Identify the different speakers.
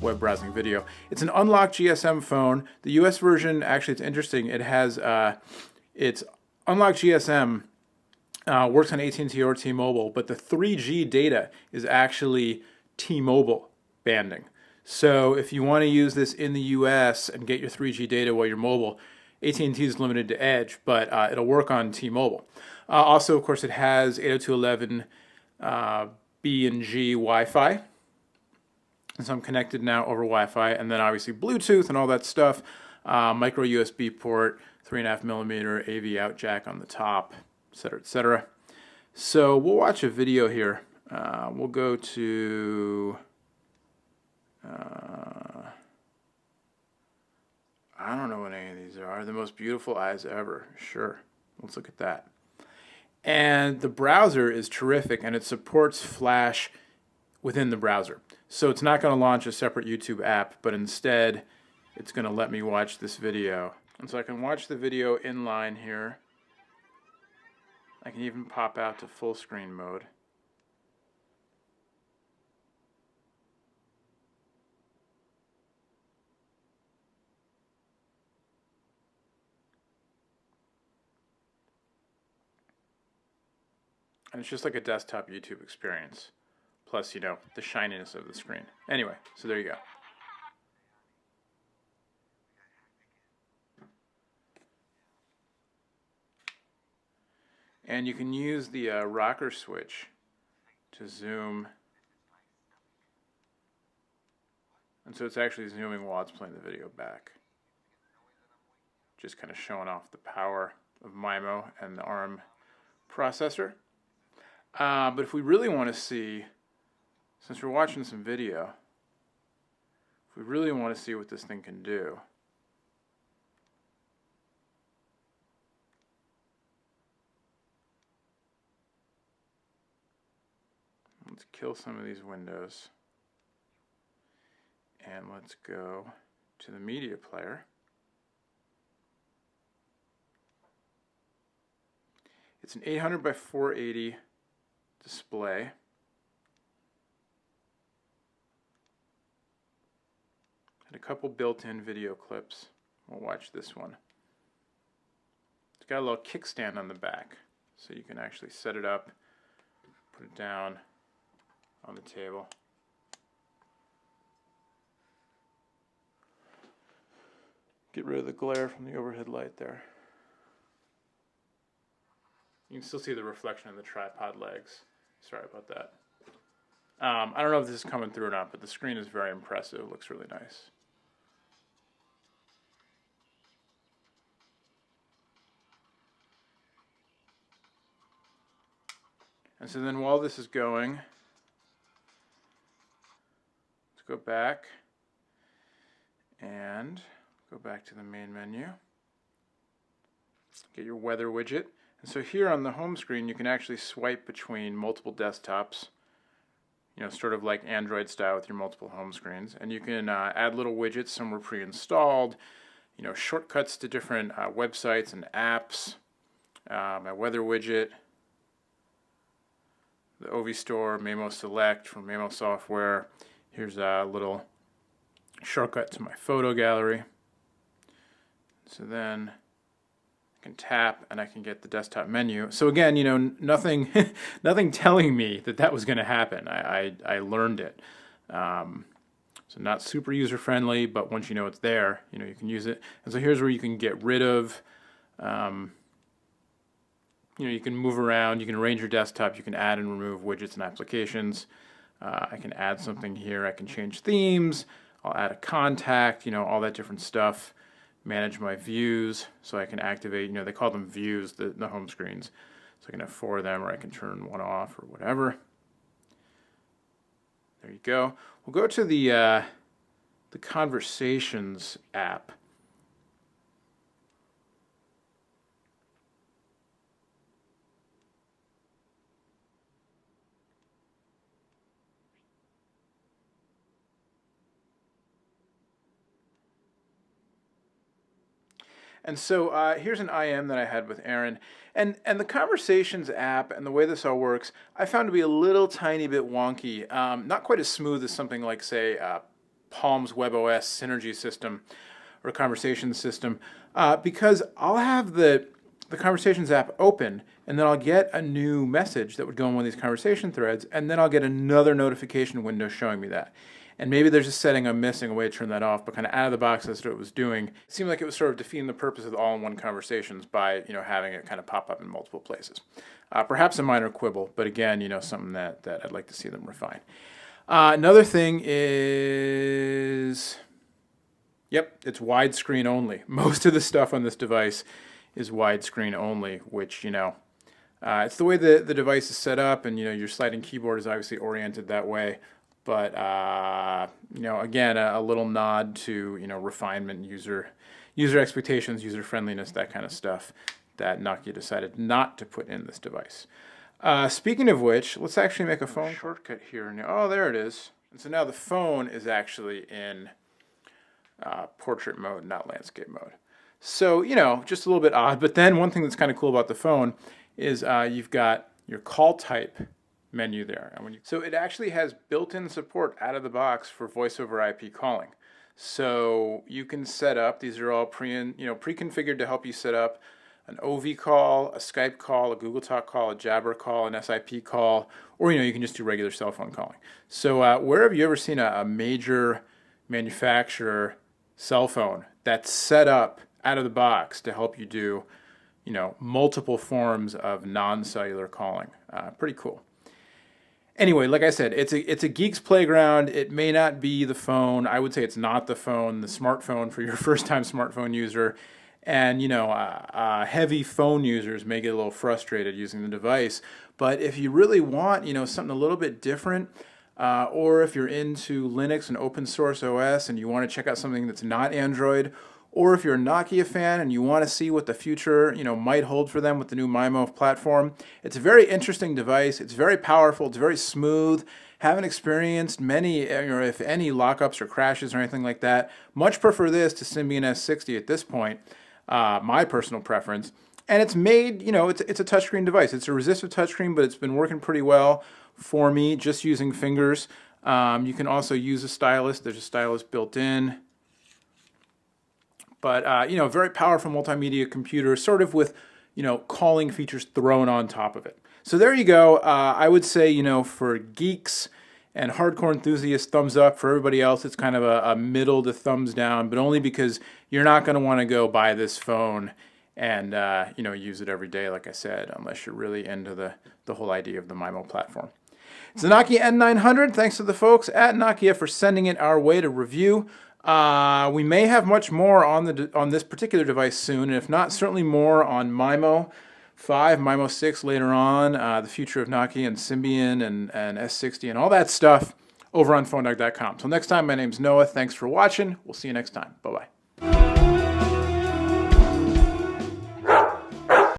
Speaker 1: web browsing video. It's an unlocked GSM phone. The US version, actually, it's interesting. It has, it's unlocked GSM, works on AT&T or T-Mobile, but the 3G data is actually T-Mobile banding. So if you want to use this in the US and get your 3G data while you're mobile, AT&T is limited to Edge, but it'll work on T-Mobile. Also, of course, it has 802.11 B and G Wi-Fi. And so I'm connected now over Wi-Fi, and then obviously Bluetooth and all that stuff. Micro USB port, 3.5mm AV out jack on the top, etc., etc. So we'll watch a video here. We'll go to I don't know what any of these are. The most beautiful eyes ever. Sure. Let's look at that. And the browser is terrific, and it supports Flash within the browser. So it's not going to launch a separate YouTube app, but instead it's going to let me watch this video. And so I can watch the video inline here. I can even pop out to full screen mode. And it's just like a desktop YouTube experience. Plus, you know, the shininess of the screen. Anyway, so there you go. And you can use the rocker switch to zoom. And so it's actually zooming while it's playing the video back. Just kind of showing off the power of Maemo and the ARM processor. But if we really want to see, since we're watching some video, if we really want to see what this thing can do, let's kill some of these windows, and let's go to the media player. It's an 800 by 480 display. And a couple built-in video clips. We'll watch this one. It's got a little kickstand on the back, so you can actually set it up, put it down on the table. Get rid of the glare from the overhead light there. You can still see the reflection of the tripod legs. Sorry about that. I don't know if this is coming through or not, but the screen is very impressive. It looks really nice. And so then while this is going, let's go back and go back to the main menu. Get your weather widget. And so here on the home screen, you can actually swipe between multiple desktops, you know, sort of like Android style with your multiple home screens. And you can add little widgets. Some were pre-installed, you know, shortcuts to different websites and apps. My weather widget, the OV Store, Maemo Select from Maemo Software. Here's a little shortcut to my photo gallery. So then I can tap and I can get the desktop menu. So again, you know, nothing telling me that that was going to happen. I learned it. So not super user friendly, but once you know it's there, you know, you can use it. And so here's where you can get rid of, you know, you can move around, you can arrange your desktop, you can add and remove widgets and applications. I can add something here, I can change themes, I'll add a contact, you know, all that different stuff. Manage my views, so I can activate, you know, they call them views, the home screens. So I can have 4 of them, or I can turn one off, or whatever. There you go. We'll go to the Conversations app. And so here's an IM that I had with Aaron. And the Conversations app and the way this all works, I found to be a little tiny bit wonky. Not quite as smooth as something like, say, Palm's Web OS synergy system or conversation system, because I'll have the Conversations app open, and then I'll get a new message that would go in one of these conversation threads, and then I'll get another notification window showing me that. And maybe there's a setting I'm missing, a way to turn that off, but kind of out of the box, that's what it was doing. It seemed like it was sort of defeating the purpose of the all-in-one conversations by, having it kind of pop up in multiple places. Perhaps a minor quibble, but again, something that I'd like to see them refine. Another thing is, it's widescreen only. Most of the stuff on this device is widescreen only, which, it's the way the device is set up, and, your sliding keyboard is obviously oriented that way. But, again, a little nod to, refinement, user expectations, user friendliness, that kind of stuff that Nokia decided not to put in this device. Speaking of which, let's actually make a phone shortcut here. Oh, there it is. And so now the phone is actually in portrait mode, not landscape mode. So, just a little bit odd. But then one thing that's kind of cool about the phone is you've got your call type menu there. And so it actually has built-in support out of the box for voice over IP calling. So you can set up, these are all pre-configured to help you set up an OV call, a Skype call, a Google Talk call, a Jabber call, an SIP call, or you can just do regular cell phone calling. So where have you ever seen a major manufacturer cell phone that's set up out of the box to help you do, multiple forms of non-cellular calling? Pretty cool. Anyway, like I said, it's a geek's playground. It may not be the phone. I would say it's not the phone, the smartphone for your first-time smartphone user. And, heavy phone users may get a little frustrated using the device. But if you really want, something a little bit different, or if you're into Linux and open source OS and you want to check out something that's not Android, or if you're a Nokia fan and you want to see what the future, might hold for them with the new Maemo platform, it's a very interesting device. It's very powerful. It's very smooth. Haven't experienced many, or if any, lockups or crashes or anything like that. Much prefer this to Symbian S60 at this point. My personal preference. And it's made, it's a touchscreen device. It's a resistive touchscreen, but it's been working pretty well for me just using fingers. You can also use a stylus. There's a stylus built in. But, very powerful multimedia computer, sort of with, calling features thrown on top of it. So there you go. I would say, for geeks and hardcore enthusiasts, thumbs up. For everybody else, it's kind of a middle to thumbs down, but only because you're not going to want to go buy this phone and, use it every day, like I said, unless you're really into the whole idea of the Maemo platform. It's the Nokia N900. Thanks to the folks at Nokia for sending it our way to review. We may have much more on this particular device soon, and if not, certainly more on Maemo 5, Maemo 6 later on, the future of Nokia and Symbian and S60 and all that stuff over on PhoneDog.com. Till next time, my name's Noah. Thanks for watching. We'll see you next time. Bye-bye.